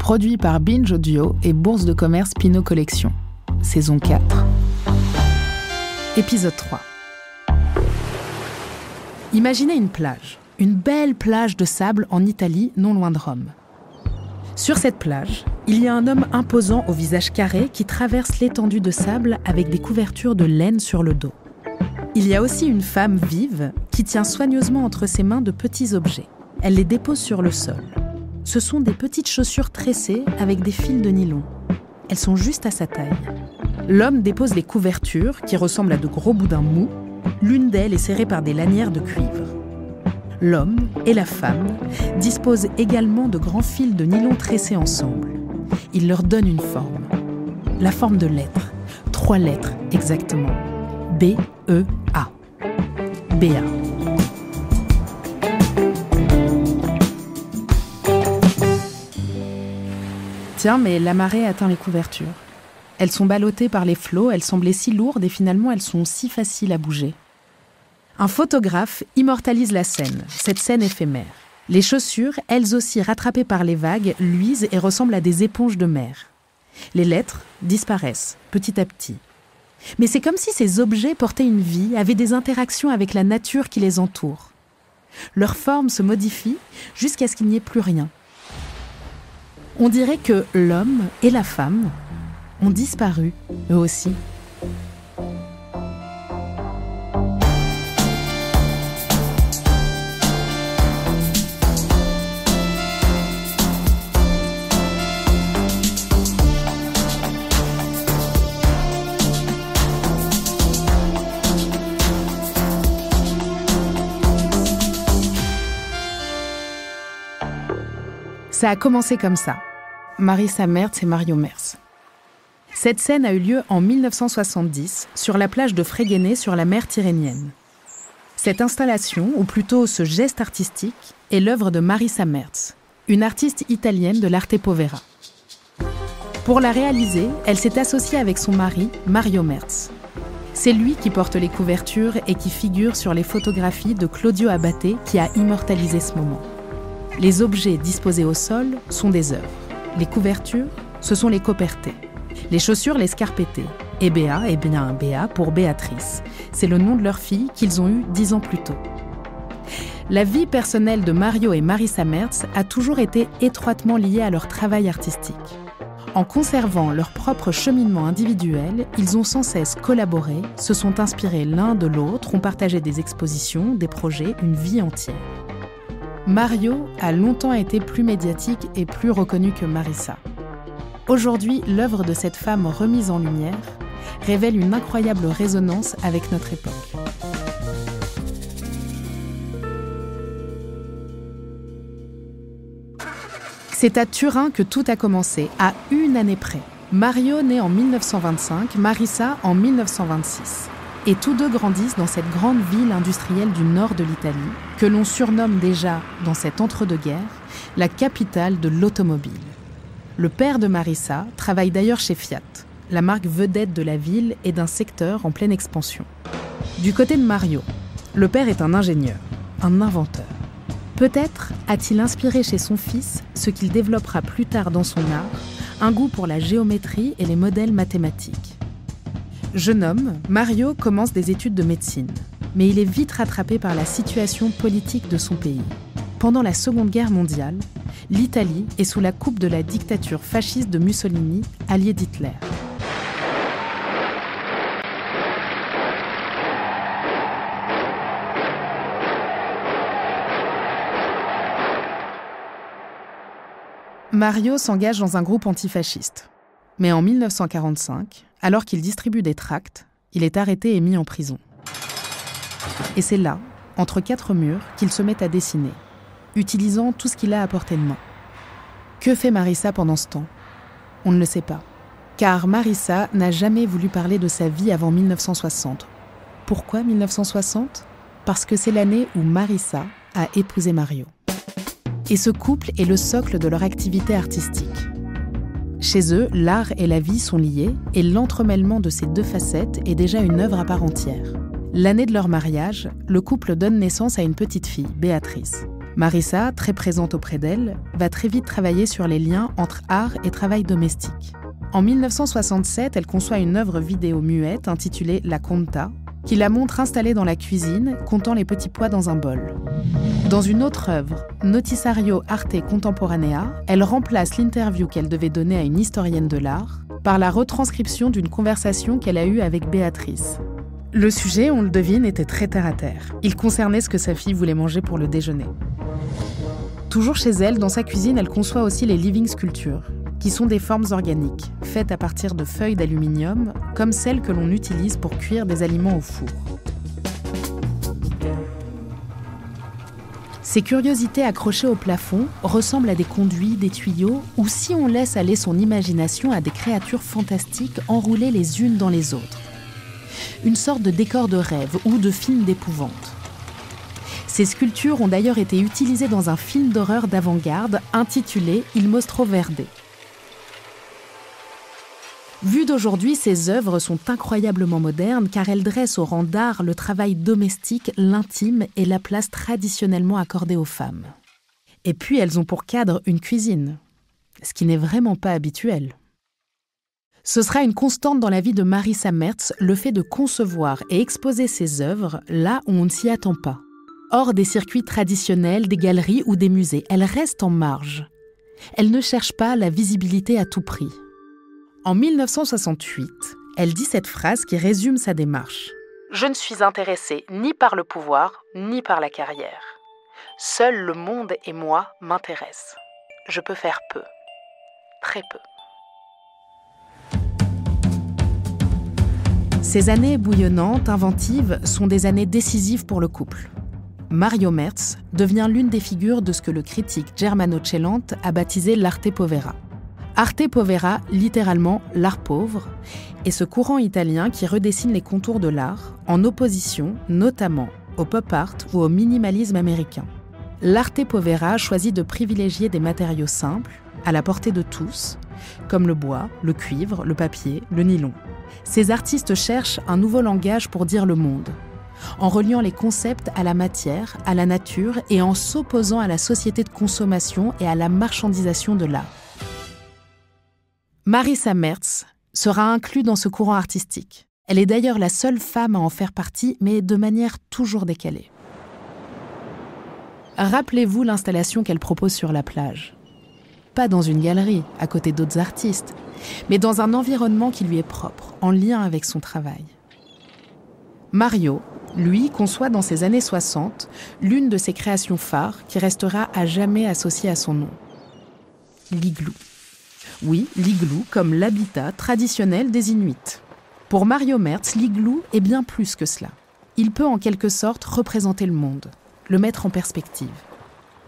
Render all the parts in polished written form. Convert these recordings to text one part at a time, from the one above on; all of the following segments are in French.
produit par Binge Audio et Bourse de commerce Pinot Collection. Saison 4. Épisode 3. Imaginez une plage, une belle plage de sable en Italie, non loin de Rome. Sur cette plage, il y a un homme imposant au visage carré qui traverse l'étendue de sable avec des couvertures de laine sur le dos. Il y a aussi une femme vive qui tient soigneusement entre ses mains de petits objets. Elle les dépose sur le sol. Ce sont des petites chaussures tressées avec des fils de nylon. Elles sont juste à sa taille. L'homme dépose les couvertures qui ressemblent à de gros boudins mous. L'une d'elles est serrée par des lanières de cuivre. L'homme et la femme disposent également de grands fils de nylon tressés ensemble. Ils leur donnent une forme. La forme de lettres. 3 lettres exactement. B-E-A. B-A. Tiens, mais la marée atteint les couvertures. Elles sont ballottées par les flots, elles semblaient si lourdes et finalement elles sont si faciles à bouger. Un photographe immortalise la scène, cette scène éphémère. Les chaussures, elles aussi rattrapées par les vagues, luisent et ressemblent à des éponges de mer. Les lettres disparaissent, petit à petit. Mais c'est comme si ces objets portaient une vie, avaient des interactions avec la nature qui les entoure. Leur forme se modifie jusqu'à ce qu'il n'y ait plus rien. On dirait que l'homme et la femme ont disparu, eux aussi. Ça a commencé comme ça. Marisa Merz et Mario Merz. Cette scène a eu lieu en 1970 sur la plage de Fregene sur la mer Tyrrhénienne. Cette installation, ou plutôt ce geste artistique, est l'œuvre de Marisa Merz, une artiste italienne de l'arte povera. Pour la réaliser, elle s'est associée avec son mari, Mario Merz. C'est lui qui porte les couvertures et qui figure sur les photographies de Claudio Abate qui a immortalisé ce moment. Les objets disposés au sol sont des œuvres. Les couvertures, ce sont les copertées. Les chaussures, les scarpettés. Et Béa, eh bien Béa pour Béatrice. C'est le nom de leur fille qu'ils ont eu 10 ans plus tôt. La vie personnelle de Mario et Marisa Merz a toujours été étroitement liée à leur travail artistique. En conservant leur propre cheminement individuel, ils ont sans cesse collaboré, se sont inspirés l'un de l'autre, ont partagé des expositions, des projets, une vie entière. Mario a longtemps été plus médiatique et plus reconnu que Marisa. Aujourd'hui, l'œuvre de cette femme remise en lumière révèle une incroyable résonance avec notre époque. C'est à Turin que tout a commencé, à une année près. Mario naît en 1925, Marisa en 1926. Et tous deux grandissent dans cette grande ville industrielle du nord de l'Italie, que l'on surnomme déjà, dans cet entre-deux-guerres, la capitale de l'automobile. Le père de Marisa travaille d'ailleurs chez Fiat, la marque vedette de la ville et d'un secteur en pleine expansion. Du côté de Mario, le père est un ingénieur, un inventeur. Peut-être a-t-il inspiré chez son fils ce qu'il développera plus tard dans son art, un goût pour la géométrie et les modèles mathématiques. Jeune homme, Mario commence des études de médecine, mais il est vite rattrapé par la situation politique de son pays. Pendant la Seconde Guerre mondiale, l'Italie est sous la coupe de la dictature fasciste de Mussolini, allié d'Hitler. Mario s'engage dans un groupe antifasciste. Mais en 1945, alors qu'il distribue des tracts, il est arrêté et mis en prison. Et c'est là, entre 4 murs, qu'il se met à dessiner, utilisant tout ce qu'il a à portée de main. Que fait Marisa pendant ce temps ? On ne le sait pas. Car Marisa n'a jamais voulu parler de sa vie avant 1960. Pourquoi 1960 ? Parce que c'est l'année où Marisa a épousé Mario. Et ce couple est le socle de leur activité artistique. Chez eux, l'art et la vie sont liés et l'entremêlement de ces deux facettes est déjà une œuvre à part entière. L'année de leur mariage, le couple donne naissance à une petite fille, Béatrice. Marissa, très présente auprès d'elle, va très vite travailler sur les liens entre art et travail domestique. En 1967, elle conçoit une œuvre vidéo muette intitulée La Conta, qui la montre installée dans la cuisine, comptant les petits pois dans un bol. Dans une autre œuvre, Noticiario Arte Contemporanea, elle remplace l'interview qu'elle devait donner à une historienne de l'art par la retranscription d'une conversation qu'elle a eue avec Béatrice. Le sujet, on le devine, était très terre-à-terre. Il concernait ce que sa fille voulait manger pour le déjeuner. Toujours chez elle, dans sa cuisine, elle conçoit aussi les living sculptures, qui sont des formes organiques, faites à partir de feuilles d'aluminium, comme celles que l'on utilise pour cuire des aliments au four. Ces curiosités accrochées au plafond ressemblent à des conduits, des tuyaux, ou si on laisse aller son imagination à des créatures fantastiques enroulées les unes dans les autres. Une sorte de décor de rêve ou de film d'épouvante. Ces sculptures ont d'ailleurs été utilisées dans un film d'horreur d'avant-garde intitulé Il Mostro Verde. Vues d'aujourd'hui, ces œuvres sont incroyablement modernes car elles dressent au rang d'art le travail domestique, l'intime et la place traditionnellement accordée aux femmes. Et puis elles ont pour cadre une cuisine, ce qui n'est vraiment pas habituel. Ce sera une constante dans la vie de Marissa Merz, le fait de concevoir et exposer ses œuvres là où on ne s'y attend pas. Hors des circuits traditionnels, des galeries ou des musées, elle reste en marge. Elle ne cherche pas la visibilité à tout prix. En 1968, elle dit cette phrase qui résume sa démarche. « Je ne suis intéressée ni par le pouvoir, ni par la carrière. Seul le monde et moi m'intéressent. Je peux faire peu, très peu. » Ces années bouillonnantes, inventives, sont des années décisives pour le couple. Mario Merz devient l'une des figures de ce que le critique Germano Celant a baptisé l'arte povera. Arte povera, littéralement l'art pauvre, est ce courant italien qui redessine les contours de l'art, en opposition notamment au pop art ou au minimalisme américain. L'arte povera choisit de privilégier des matériaux simples, à la portée de tous, comme le bois, le cuivre, le papier, le nylon. Ces artistes cherchent un nouveau langage pour dire le monde, en reliant les concepts à la matière, à la nature et en s'opposant à la société de consommation et à la marchandisation de l'art. Marissa Merz sera inclue dans ce courant artistique. Elle est d'ailleurs la seule femme à en faire partie, mais de manière toujours décalée. Rappelez-vous l'installation qu'elle propose sur la plage. Pas dans une galerie, à côté d'autres artistes, mais dans un environnement qui lui est propre, en lien avec son travail. Mario, lui, conçoit dans ses années 60 l'une de ses créations phares qui restera à jamais associée à son nom. L'igloo. Oui, l'igloo comme l'habitat traditionnel des Inuits. Pour Mario Merz, l'igloo est bien plus que cela. Il peut en quelque sorte représenter le monde, le mettre en perspective.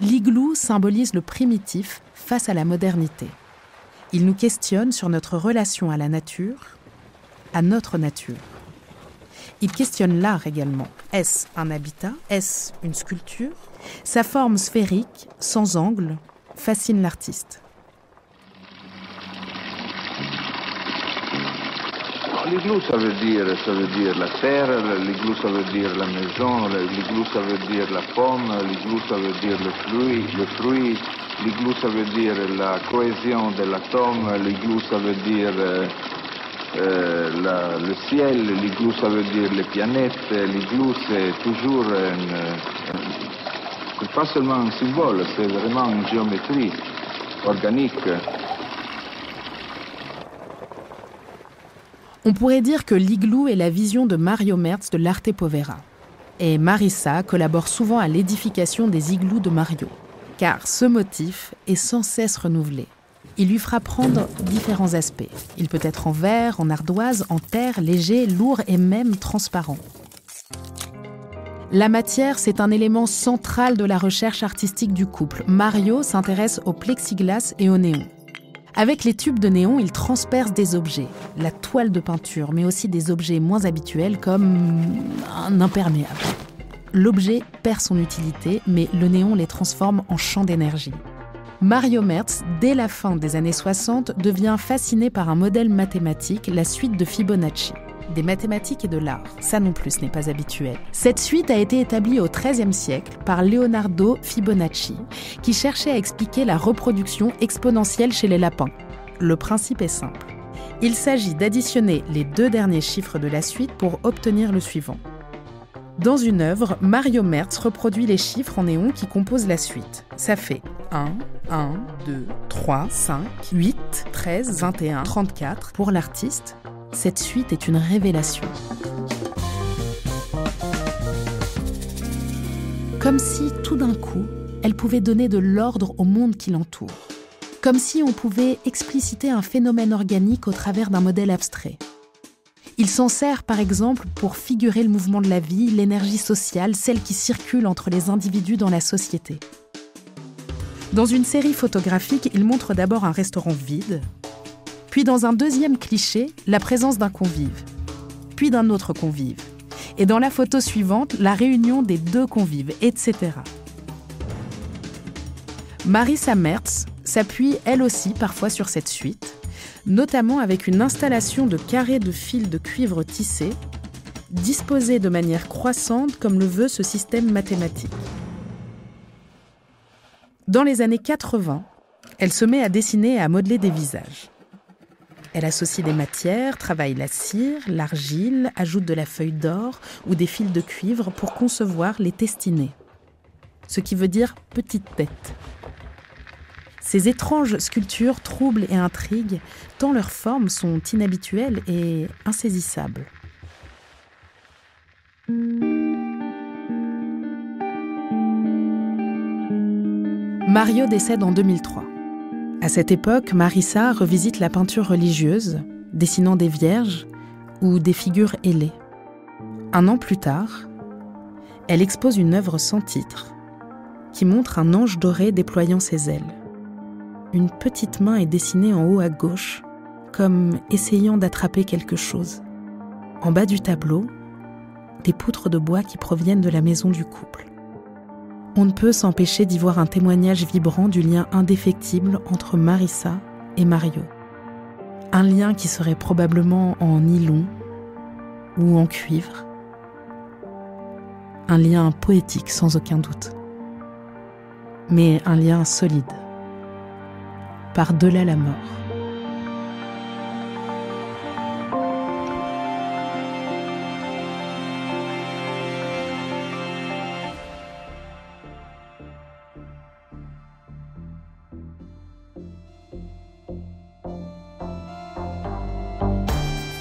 L'igloo symbolise le primitif face à la modernité. Il nous questionne sur notre relation à la nature, à notre nature. Il questionne l'art également. Est-ce un habitat? Est-ce une sculpture? Sa forme sphérique, sans angle, fascine l'artiste. L'igloo, ça veut dire la terre, l'igloo, ça veut dire la maison, l'igloo, ça veut dire la pomme, l'igloo, ça veut dire le fruit, l'igloo, ça veut dire la cohésion de l'atome, l'igloo, ça veut dire le ciel, l'igloo, ça veut dire les planètes, l'igloo, c'est toujours pas seulement un symbole, c'est vraiment une géométrie organique. On pourrait dire que l'igloo est la vision de Mario Merz de l'arte povera. Et Marissa collabore souvent à l'édification des igloos de Mario, car ce motif est sans cesse renouvelé. Il lui fera prendre différents aspects. Il peut être en verre, en ardoise, en terre, léger, lourd et même transparent. La matière, c'est un élément central de la recherche artistique du couple. Mario s'intéresse au plexiglas et au néon. Avec les tubes de néon, il transperce des objets, la toile de peinture, mais aussi des objets moins habituels comme un imperméable. L'objet perd son utilité, mais le néon les transforme en champs d'énergie. Mario Merz, dès la fin des années 60, devient fasciné par un modèle mathématique, la suite de Fibonacci. des mathématiques et de l'art. Ça non plus, ce n'est pas habituel. Cette suite a été établie au XIIIe siècle par Leonardo Fibonacci, qui cherchait à expliquer la reproduction exponentielle chez les lapins. Le principe est simple. Il s'agit d'additionner les 2 derniers chiffres de la suite pour obtenir le suivant. Dans une œuvre, Mario Merz reproduit les chiffres en néon qui composent la suite. Ça fait 1, 1, 2, 3, 5, 8, 13, 21, 34. Pour l'artiste, cette suite est une révélation. Comme si, tout d'un coup, elle pouvait donner de l'ordre au monde qui l'entoure. Comme si on pouvait expliciter un phénomène organique au travers d'un modèle abstrait. Il s'en sert par exemple pour figurer le mouvement de la vie, l'énergie sociale, celle qui circule entre les individus dans la société. Dans une série photographique, il montre d'abord un restaurant vide, puis dans un deuxième cliché, la présence d'un convive, puis d'un autre convive, et dans la photo suivante, la réunion des 2 convives, etc. Marisa Merz s'appuie elle aussi parfois sur cette suite, notamment avec une installation de carrés de fils de cuivre tissés, disposés de manière croissante comme le veut ce système mathématique. Dans les années 80, elle se met à dessiner et à modeler des visages. Elle associe des matières, travaille la cire, l'argile, ajoute de la feuille d'or ou des fils de cuivre pour concevoir les testinées, ce qui veut dire petite tête. Ces étranges sculptures troublent et intriguent, tant leurs formes sont inhabituelles et insaisissables. Mario décède en 2003. À cette époque, Marisa revisite la peinture religieuse, dessinant des vierges ou des figures ailées. 1 an plus tard, elle expose une œuvre sans titre qui montre un ange doré déployant ses ailes. Une petite main est dessinée en haut à gauche, comme essayant d'attraper quelque chose. En bas du tableau, des poutres de bois qui proviennent de la maison du couple. On ne peut s'empêcher d'y voir un témoignage vibrant du lien indéfectible entre Marisa et Mario. Un lien qui serait probablement en nylon ou en cuivre. Un lien poétique sans aucun doute. Mais un lien solide. Par-delà la mort.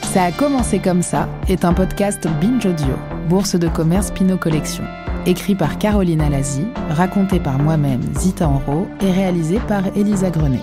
Ça a commencé comme ça est un podcast Binge Audio, bourse de commerce Pinot Collection. Écrit par Caroline Alazi, raconté par moi-même, Zita Enro, et réalisé par Elisa Grenet.